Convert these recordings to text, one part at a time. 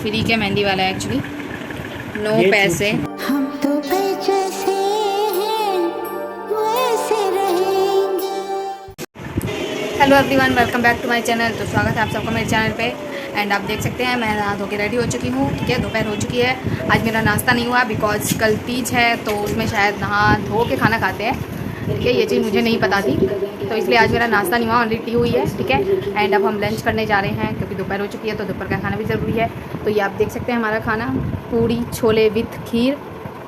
Free के मेहंदी वाला है एक्चुअली, नो पैसे। हम तो जैसे हैं वैसे रहेंगे। Hello everyone, welcome back to my channel. तो स्वागत है आप सबका मेरे चैनल पे। एंड आप देख सकते हैं मैं नहा धो के रेडी हो चुकी हूँ, ठीक है। दोपहर हो चुकी है। आज मेरा नाश्ता नहीं हुआ बिकॉज कल तीज है, तो उसमें शायद नहा धो के खाना खाते हैं, ठीक है। ये चीज़ मुझे नहीं पता थी, तो इसलिए आज मेरा नाश्ता नहीं हुआ, ओनली टी हुई है, ठीक है। एंड अब हम लंच करने जा रहे हैं क्योंकि दोपहर हो चुकी है, तो दोपहर का खाना भी ज़रूरी है। तो ये आप देख सकते हैं हमारा खाना, पूड़ी छोले विथ खीर।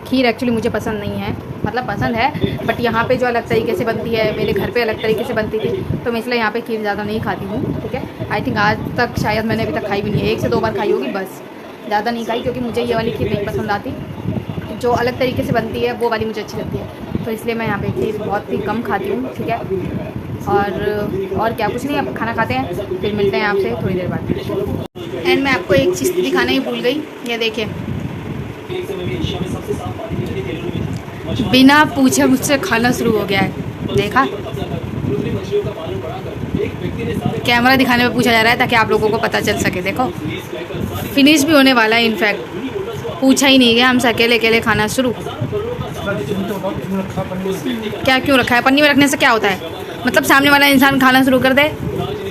खीर एक्चुअली मुझे पसंद नहीं है, मतलब पसंद है बट यहाँ पे जो अलग तरीके से बनती है, मेरे घर पे अलग तरीके से बनती थी, तो मैं इसलिए यहाँ पे खीर ज़्यादा नहीं खाती हूँ, ठीक है। आई थिंक आज तक शायद मैंने अभी तक खाई भी नहीं है, 1 से 2 बार खाई होगी बस, ज़्यादा नहीं खाई, क्योंकि मुझे ये वाली खीर नहीं पसंद आती। जो अलग तरीके से बनती है वो वाली मुझे अच्छी लगती है, तो इसलिए मैं यहाँ पे खीर बहुत ही कम खाती हूँ, ठीक है। और क्या, कुछ नहीं, अब खाना खाते हैं, फिर मिलते हैं आपसे थोड़ी देर बाद। एंड मैं आपको एक चीज़ दिखाना ही भूल गई, ये देखिए, बिना पूछे मुझसे खाना शुरू हो गया है, देखा। कैमरा दिखाने में पूछा जा रहा है ताकि आप लोगों को पता चल सके। देखो फिनिश भी होने वाला है, इनफैक्ट पूछा ही नहीं गया, हमसे अकेले अकेले खाना शुरू। क्या क्यों रखा है? पन्नी में रखने से क्या होता है? मतलब सामने वाला इंसान खाना शुरू कर दे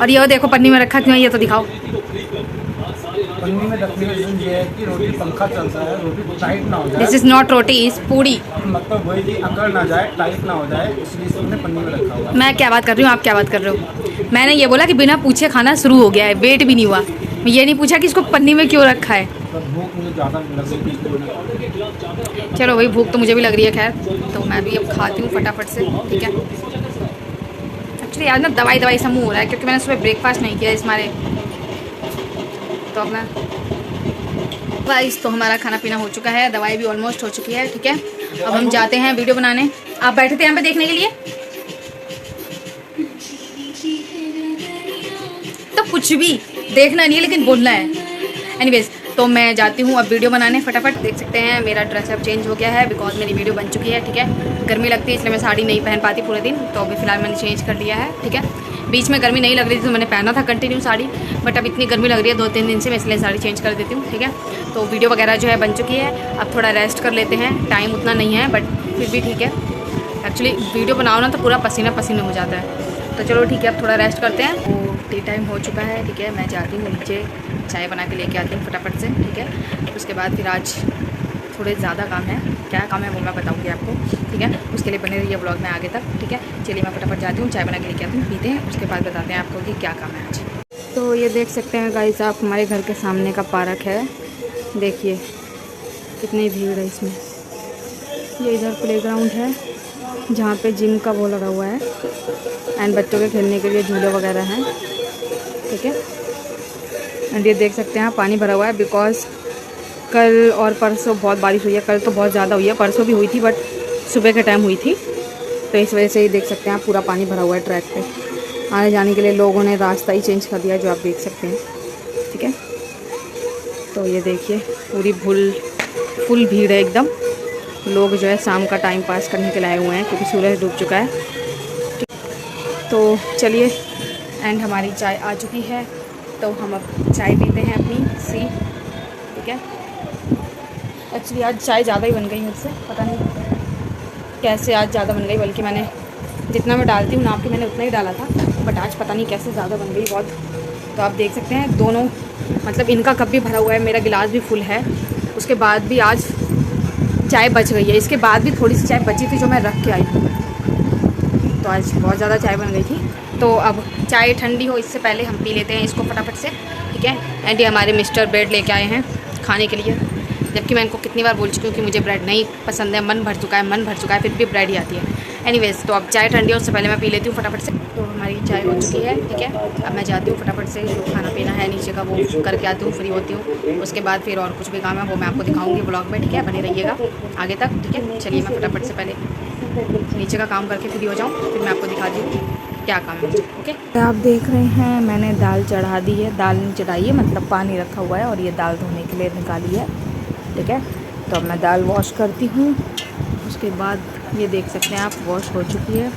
और ये देखो पन्नी में रखा क्यों है, ये तो दिखाओ। पन्नी में रखने का रीज़न ये है कि रोटी पंखा चलता है, रोटी टाइट ना हो जाए। This is not roti, is puri. मतलब वही कि अकड़ ना जाए, टाइट ना हो जाए, इसलिए हमने पन्नी में रखा हुआ है। मैं क्या बात कर रही हूँ, आप क्या बात कर रहे हो? मैंने ये बोला कि बिना पूछे खाना शुरू हो गया है, वेट भी नहीं हुआ। मैं ये नहीं पूछा कि इसको पन्नी में क्यों रखा है। भूख मुझे ज़्यादा लग रही है। चलो भाई, भूख तो मुझे भी लग रही है, खैर तो मैं भी अब खाती हूँ फटाफट से, ठीक है। एक्चुअली आज ना दवाई सा मुँह हो रहा है, क्योंकि मैंने सुबह ब्रेकफास्ट नहीं किया इस मारे। तो अपना गाइस, तो हमारा खाना पीना हो चुका है, दवाई भी ऑलमोस्ट हो चुकी है, ठीक है। अब हम जाते हैं वीडियो बनाने। आप बैठे थे यहाँ पे देखने के लिए, तो कुछ भी देखना नहीं है लेकिन बोलना है। एनीवेज, तो मैं जाती हूँ अब वीडियो बनाने फटाफट। देख सकते हैं मेरा ड्रेस अब चेंज हो गया है बिकॉज मेरी वीडियो बन चुकी है, ठीक है। गर्मी लगती है इसलिए मैं साड़ी नहीं पहन पाती पूरे दिन, तो अभी फ़िलहाल मैंने चेंज कर लिया है, ठीक है। बीच में गर्मी नहीं लग रही थी तो मैंने पहना था कंटिन्यू साड़ी, बट अब इतनी गर्मी लग रही है 2-3 दिन से, मैं इसलिए साड़ी चेंज कर देती हूँ, ठीक है। तो वीडियो वगैरह जो है बन चुकी है, अब थोड़ा रेस्ट कर लेते हैं। टाइम उतना नहीं है बट फिर भी ठीक है। एक्चुअली वीडियो बनाओ ना तो पूरा पसीना पसीना हो जाता है, तो चलो ठीक है, अब थोड़ा रेस्ट करते हैं। वो टी टाइम हो चुका है, ठीक है। मैं जाती हूँ नीचे, चाय बना के लेके आती हूँ फटाफट से, ठीक है। उसके बाद फिर आज थोड़े ज़्यादा काम है, क्या काम है वो मैं बताऊँगी आपको, ठीक है। उसके लिए बने रहिए ब्लॉग में आगे तक, ठीक है। चलिए मैं फटाफट जाती हूँ, चाय बना के लेके आती हूँ, पीते हैं, उसके बाद बताते हैं आपको कि क्या काम है आज। तो ये देख सकते हैं गाइस आप, हमारे घर के सामने का पार्क है, देखिए कितनी भीड़ है इसमें। ये इधर प्लेग्राउंड है जहाँ पे जिम का वो लगा हुआ है, एंड बच्चों के खेलने के लिए झूले वगैरह हैं, ठीक है। एंड ये देख सकते हैं पानी भरा हुआ है बिकॉज कल और परसों बहुत बारिश हुई है। कल तो बहुत ज़्यादा हुई है, परसों भी हुई थी बट सुबह के टाइम हुई थी, तो इस वजह से ही देख सकते हैं आप पूरा पानी भरा हुआ है ट्रैक पे। आने जाने के लिए लोगों ने रास्ता ही चेंज कर दिया, जो आप देख सकते हैं, ठीक है। तो ये देखिए पूरी फुल भीड़ है एकदम। लोग जो है शाम का टाइम पास करने के लिए आए हुए हैं क्योंकि सूरज डूब चुका है, तो चलिए। एंड हमारी चाय आ चुकी है, तो हम अब चाय पीते हैं अपनी सी, ठीक है। एक्चुअली आज चाय ज़्यादा ही बन गई मुझसे, पता नहीं कैसे आज ज़्यादा बन गई, बल्कि मैंने जितना मैं डालती हूँ नाप के मैंने उतना ही डाला था, बट आज पता नहीं कैसे ज़्यादा बन गई बहुत। तो आप देख सकते हैं दोनों, मतलब इनका कप भी भरा हुआ है, मेरा गिलास भी फुल है, उसके बाद भी आज चाय बच गई है। इसके बाद भी थोड़ी सी चाय बची थी जो मैं रख के आई हूँ, तो आज बहुत ज़्यादा चाय बन गई थी। तो अब चाय ठंडी हो इससे पहले हम पी लेते हैं इसको फटाफट से, ठीक है। एंड ये हमारे मिस्टर ब्रेड लेके आए हैं खाने के लिए, जबकि मैं इनको कितनी बार बोल चुकी हूँ कि मुझे ब्रेड नहीं पसंद है, मन भर चुका है, फिर भी ब्रेड ही आती है। एनीवेज, तो अब चाय ठंडी हो उससे पहले मैं पी लेती हूँ फटाफट से। तो हमारी चाय हो चुकी है, ठीक है। अब मैं जाती हूँ फटाफट से, जो खाना पीना है नीचे का वो करके आती हूँ, फ्री होती हूँ। उसके बाद फिर और कुछ भी काम है वो मैं आपको दिखाऊँगी ब्लॉग में, ठीक है। बने रहिएगा आगे तक, ठीक है। चलिए मैं फटाफट से पहले नीचे का काम करके फ्री हो जाऊँ, फिर मैं आपको दिखा दूँ क्या काम है, ओके। आप देख रहे हैं मैंने दाल चढ़ा दी है, दाल नहीं चढ़ाई है, मतलब पानी रखा हुआ है और ये दाल धोने के लिए निकाली है, ठीक है। तो अब मैं दाल वॉश करती हूँ, उसके बाद ये देख सकते हैं आप वॉश हो चुकी है।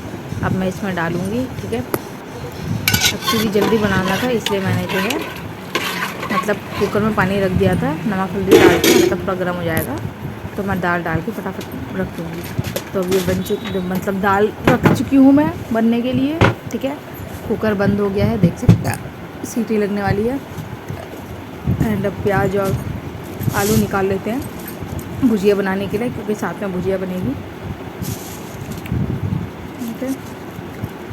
अब मैं इसमें डालूँगी, ठीक है। एक्चुअली जल्दी बनाना था इसलिए मैंने जो है मतलब कुकर में पानी रख दिया था, नमक हल्दी डाल के, मतलब थोड़ा गर्म हो जाएगा तो मैं दाल डाल के फटाफट रख दूँगी। तो अब ये बन चुकी, मतलब दाल रख चुकी हूँ मैं बनने के लिए, ठीक है। कुकर बंद हो गया है, देख सकते हैं, सीटी लगने वाली है। एंड अब प्याज और आलू निकाल लेते हैं भुजिया बनाने के लिए, क्योंकि साथ में भुजिया बनेगी।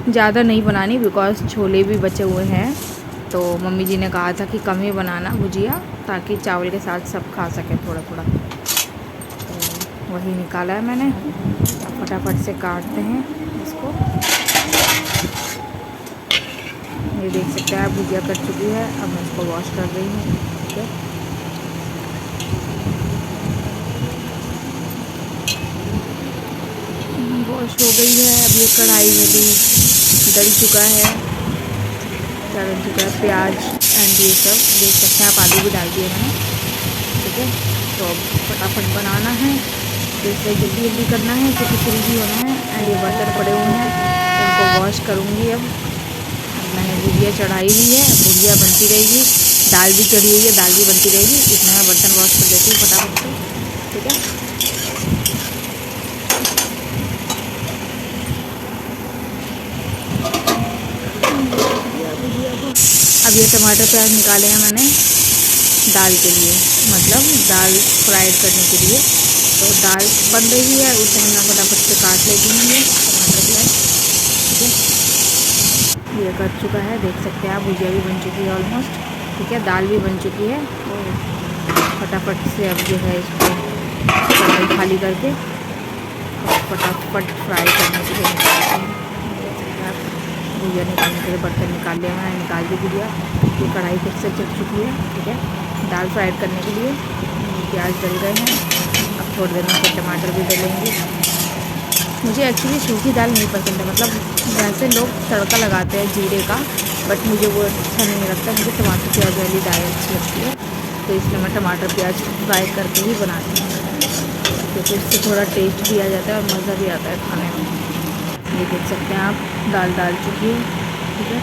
ज़्यादा नहीं बनानी बिकॉज छोले भी बचे हुए हैं, तो मम्मी जी ने कहा था कि कम ही बनाना भुजिया, ताकि चावल के साथ सब खा सकें थोड़ा थोड़ा। तो वही निकाला है मैंने। फटाफट से काटते हैं इसको। ये देख सकते हैं आप, भुजिया कट चुकी है। अब मैं इसको वॉश कर रही हूँ, ठीक है। वॉश हो गई है। अब ये कढ़ाई में भी डल चुका है, डल चुका है प्याज एंड ये सब देख सकते हैं आप। आलू भी डाल दिए मैंने, ठीक है। तो अब फटाफट बनाना है, तो इसलिए जल्दी जल्दी करना है क्योंकि फ्री भी होना है। एंड ये बर्तन पड़े हुए हैं, उनको वॉश करूँगी। अब मैंने भुजिया चढ़ाई हुई है, भुजिया बनती रहेगी, दाल भी चढ़ी हुई है, दाल भी बनती रहेगी। इसमें मैं बर्तन वॉश कर देती हूँ फटाफट से, ठीक है। अब ये टमाटर प्याज निकाले हैं मैंने दाल के लिए, मतलब दाल फ्राइड करने के लिए। तो दाल बन रही है, उस टाइम मैं फटाफट से काट लेती हूँ ये टमाटर प्याज, ठीक है। ये कट चुका है, देख सकते हैं आप। भुजिया भी बन चुकी है ऑलमोस्ट, ठीक है। दाल भी बन चुकी है। तो फटाफट से अब जो है इसको कढ़ाई खाली करके फटाफट फ्राई करने के लिए निकालते हैं। भुजिया निकालने के लिए बर्तन निकाल लिया मैंने, निकाल दी भुजिया। ये कढ़ाई फिर से चढ़ चुकी है, ठीक है। दाल फ्राइड करने के लिए प्याज डल गए हैं। अब थोड़ी देर में फिर टमाटर भी डलेंगे। मुझे एक्चुअली सूखी दाल नहीं पसंद है, मतलब वैसे लोग तड़का लगाते हैं जीरे का, बट मुझे वो अच्छा नहीं लगता। मुझे टमाटर प्याज वाली दाल अच्छी लगती है, तो इसलिए मैं टमाटर प्याज फ्राई करके ही बनाती हूँ, क्योंकि इससे थोड़ा टेस्ट भी आ जाता है और मज़ा भी आता है खाने में। ये देख सकते हैं आप, दाल डाल चुकी है, ठीक है।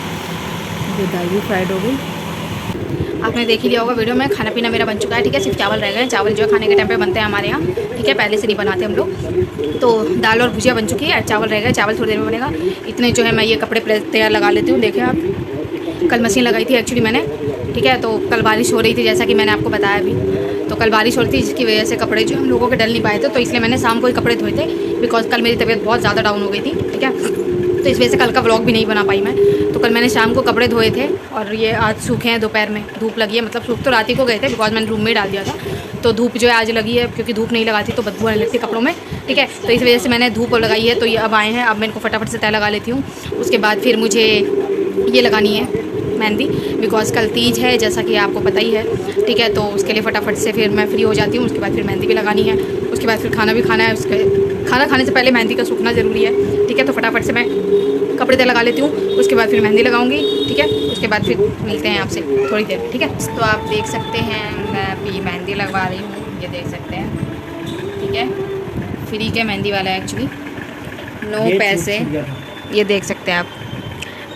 ये दाल भी फ्राइड हो गई। आपने देख ही लिया होगा वीडियो में, खाना पीना मेरा बन चुका है, ठीक है। सिर्फ चावल रह गए। चावल जो है खाने के टाइम पे बनते हैं हमारे यहाँ, ठीक है, पहले से नहीं बनाते हम लोग। तो दाल और भुजिया बन चुकी है, चावल रह गए। चावल थोड़ी देर में बनेगा। इतने जो है मैं ये कपड़े प्रेस तैयार लगा लेती हूँ। देखें आप, कल मशीन लगाई थी एक्चुअली मैंने, ठीक है। तो कल बारिश हो रही थी, जैसा कि मैंने आपको बताया अभी। तो कल बारिश हो रही थी, जिसकी वजह से कपड़े जो हम लोगों के डल नहीं पाए थे, तो इसलिए मैंने शाम को ही कपड़े धोए थे, बिकॉज कल मेरी तबीयत बहुत ज़्यादा डाउन हो गई थी, ठीक है। तो इस वजह से कल का व्लॉग भी नहीं बना पाई मैं। तो कल मैंने शाम को कपड़े धोए थे और ये आज सूखे हैं। दोपहर में धूप लगी है, मतलब सूख तो रात ही को गए थे, बिकॉज मैंने रूम में ही डाल दिया था। तो धूप जो है आज लगी है, क्योंकि धूप नहीं लगाती तो बदबू आने लगती कपड़ों में, ठीक है। तो इस वजह से मैंने धूप लगाई है। तो ये अब आए हैं, अब मैं इनको फटाफट से तय लगा लेती हूँ। उसके बाद फिर मुझे ये लगानी है मेहंदी, बिकॉज कल तीज है, जैसा कि आपको पता ही है, ठीक है। तो उसके लिए फटाफट से फिर मैं फ्री हो जाती हूँ। उसके बाद फिर मेहंदी भी लगानी है, उसके बाद फिर खाना भी खाना है। उसके खाना खाने से पहले मेहंदी का सूखना ज़रूरी है, ठीक है। तो फटाफट से मैं कपड़े तय लगा लेती हूँ, उसके बाद फिर मेहंदी लगाऊंगी, ठीक है। उसके बाद फिर मिलते हैं आपसे थोड़ी देर, ठीक है। तो आप देख सकते हैं मैं अभी मेहंदी लगवा रही हूँ, ये देख सकते हैं, ठीक है। फ्री के मेहंदी वाला है एक्चुअली, नो पैसे। ये देख सकते हैं आप,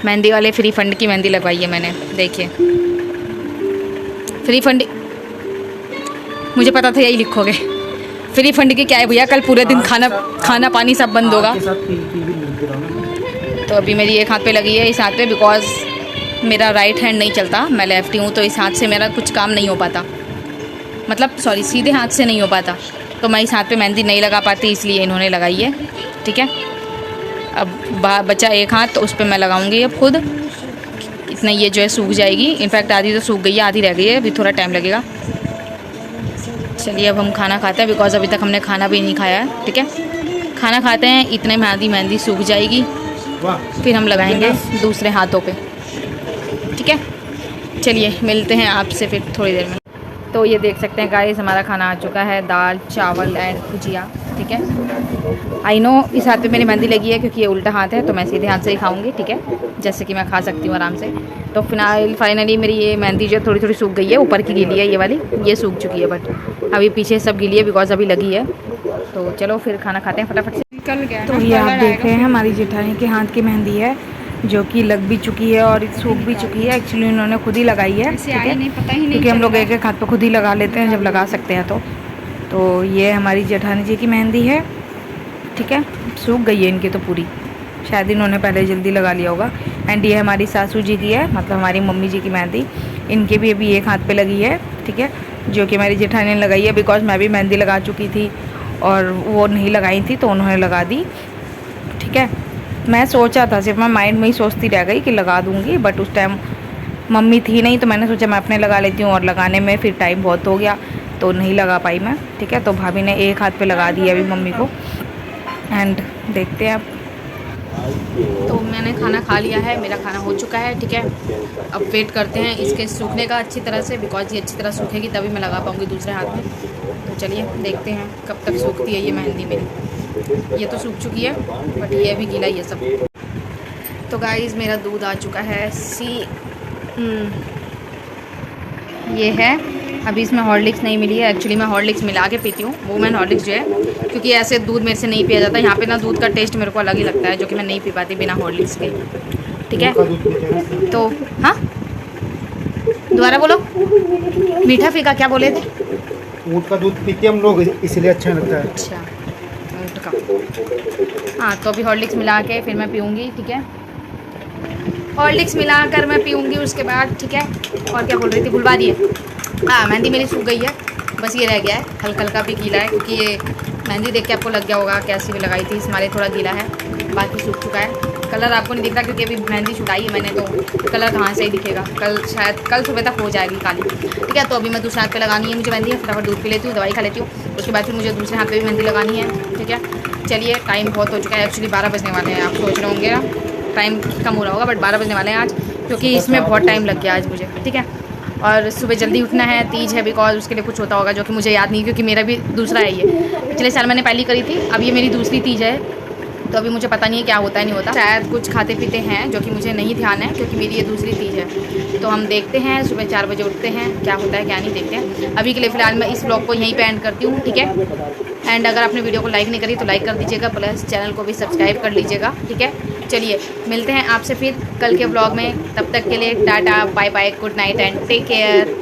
मेहंदी वाले फ्री फंड की मेहंदी लगवाई है मैंने, देखिए। फ्री फंड, मुझे पता था यही लिखोगे। फ्री फंड की क्या है भैया, कल पूरे दिन खाना पानी सब बंद होगा। तो अभी मेरी एक हाथ पे लगी है, इस हाथ पे, बिकॉज मेरा राइट हैंड नहीं चलता, मैं लेफ्टी हूँ, तो इस हाथ से मेरा कुछ काम नहीं हो पाता, मतलब सॉरी सीधे हाथ से नहीं हो पाता। तो मैं इस हाथ पे मेहंदी नहीं लगा पाती, इसलिए इन्होंने लगाई है, ठीक है। अब बचा एक हाथ, तो उस पर मैं लगाऊंगी अब खुद। इतना ये जो है सूख जाएगी, इनफैक्ट आधी तो सूख गई है, आधी रह गई है, अभी थोड़ा टाइम लगेगा। चलिए अब हम खाना खाते हैं, बिकॉज अभी तक हमने खाना भी नहीं खाया है, ठीक है। खाना खाते हैं, इतने में आधी मेहंदी सूख जाएगी, फिर हम लगाएंगे दूसरे हाथों पे, ठीक है। चलिए मिलते हैं आपसे फिर थोड़ी देर में। तो ये देख सकते हैं गाइस, हमारा खाना आ चुका है, दाल चावल एंड भुजिया, ठीक है। आई नो इस हाथ पे मेरी मेहंदी लगी है क्योंकि ये उल्टा हाथ है, तो मैं सीधे हाथ से ही खाऊंगी, ठीक है, जैसे कि मैं खा सकती हूँ आराम से। तो फाइनली मेरी ये मेहंदी जो थोड़ी थोड़ी सूख गई है, ऊपर की गीली है, ये वाली ये सूख चुकी है, बट अभी पीछे सब गीली है बिकॉज अभी लगी है। तो चलो फिर खाना खाते हैं फटाफट से। तो ये आप देख रहे हैं हमारी जेठानी के हाथ की मेहंदी है, जो कि लग भी चुकी है और सूख भी चुकी है। एक्चुअली उन्होंने खुद ही लगाई है, ऐसे ठीक आई है, नहीं, पता ही नहीं क्योंकि हम लोग चला। एक एक हाथ पे खुद ही लगा लेते हैं जब लगा सकते हैं। तो ये हमारी जेठानी जी की मेहंदी है, ठीक है। सूख गई है इनकी तो पूरी, शायद इन्होंने पहले जल्दी लगा लिया होगा। एंड ये हमारी सासू जी की है, मतलब हमारी मम्मी जी की मेहंदी, इनके भी अभी एक हाथ पे लगी है, ठीक है, जो कि मेरी जेठानी ने लगाई है। बिकॉज मैं भी मेहंदी लगा चुकी थी और वो नहीं लगाई थी तो उन्होंने लगा दी, ठीक है। मैं सोचा था, सिर्फ मैं माइंड में ही सोचती रह गई कि लगा दूँगी, बट उस टाइम मम्मी थी नहीं तो मैंने सोचा मैं अपने लगा लेती हूँ, और लगाने में फिर टाइम बहुत हो गया तो नहीं लगा पाई मैं, ठीक है। तो भाभी ने एक हाथ पे लगा दी है अभी मम्मी को। एंड देखते हैं अब। तो मैंने खाना खा लिया है, मेरा खाना हो चुका है, ठीक है। अब वेट करते हैं इसके सूखने का अच्छी तरह से, बिकॉज ये अच्छी तरह सूखेगी तभी मैं लगा पाऊँगी दूसरे हाथ में। तो चलिए देखते हैं कब तक सूखती है ये मेहंदी मेरी। ये तो सूख चुकी है बट ये अभी गीला ही है सब। तो गाइस मेरा दूध आ चुका है, ये है। अभी इसमें हॉर्लिक्स नहीं मिली है, एक्चुअली मैं हॉर्लिक्स मिला के पीती हूँ, वुमेन हॉर्लिक्स जो है, क्योंकि ऐसे दूध मेरे से नहीं पिया जाता। यहाँ पे ना दूध का टेस्ट मेरे को अलग ही लगता है, जो कि मैं नहीं पी पाती बिना हॉर्लिक्स के, ठीक है। तो हाँ, दोबारा बोलो, मीठा फीका क्या बोले थे? ऊँट का दूध पीते हम लोग, इसलिए अच्छा लगता है। अच्छा, ऊँट का। हाँ, तो अभी हॉर्लिक्स मिला के फिर मैं पीऊँगी, ठीक है। हॉर्लिक्स मिलाकर मैं पीऊँगी उसके बाद, ठीक है। और क्या बोल रही थी, भुलवा दिए। हाँ, मेहंदी मेरी सूख गई है, बस ये रह गया है, हल्का हल्का भी गीला है, क्योंकि ये मेहंदी देख के आपको लग गया होगा कैसी भी लगाई थी, इसमें थोड़ा गीला है, बाकी सूख चुका है। कलर आपको नहीं दिख रहा क्योंकि अभी मेहंदी छुटाई है मैंने, तो कलर कहाँ से ही दिखेगा, कल शायद कल सुबह तक हो जाएगी काली, ठीक है। तो अभी मैं दूसरे हाथ पे लगानी है मुझे मेहंदी, फटाफट दूध पी लेती हूँ, दवाई खा लेती हूँ, उसके बाद फिर मुझे दूसरे हाथ पे भी मेहंदी लगानी है, ठीक है। चलिए, टाइम बहुत हो चुका है, एक्चुअली 12 बजने वाले हैं। आप सोच रहे होंगे ना टाइम कम हो रहा होगा, बट 12 बजने वाले हैं आज, क्योंकि इसमें बहुत टाइम लग गया आज मुझे, ठीक है। और सुबह जल्दी उठना है, तीज है, बिकॉज उसके लिए कुछ होता होगा जो कि मुझे याद नहीं, क्योंकि मेरा भी दूसरा है ये। पिछले साल मैंने पहली करी थी, अब ये मेरी दूसरी तीज है, तो अभी मुझे पता नहीं है क्या होता है नहीं होता, शायद कुछ खाते पीते हैं जो कि मुझे नहीं ध्यान है, क्योंकि मेरी ये दूसरी तीज है। तो हम देखते हैं, सुबह 4 बजे उठते हैं, क्या होता है क्या नहीं देखते हैं। अभी के लिए फ़िलहाल मैं इस व्लॉग को यहीं पे एंड करती हूँ, ठीक है। एंड अगर आपने वीडियो को लाइक नहीं करी तो लाइक कर दीजिएगा, प्लस चैनल को भी सब्सक्राइब कर लीजिएगा, ठीक है। चलिए, मिलते हैं आपसे फिर कल के व्लॉग में, तब तक के लिए tata, bye bye, good night and take care.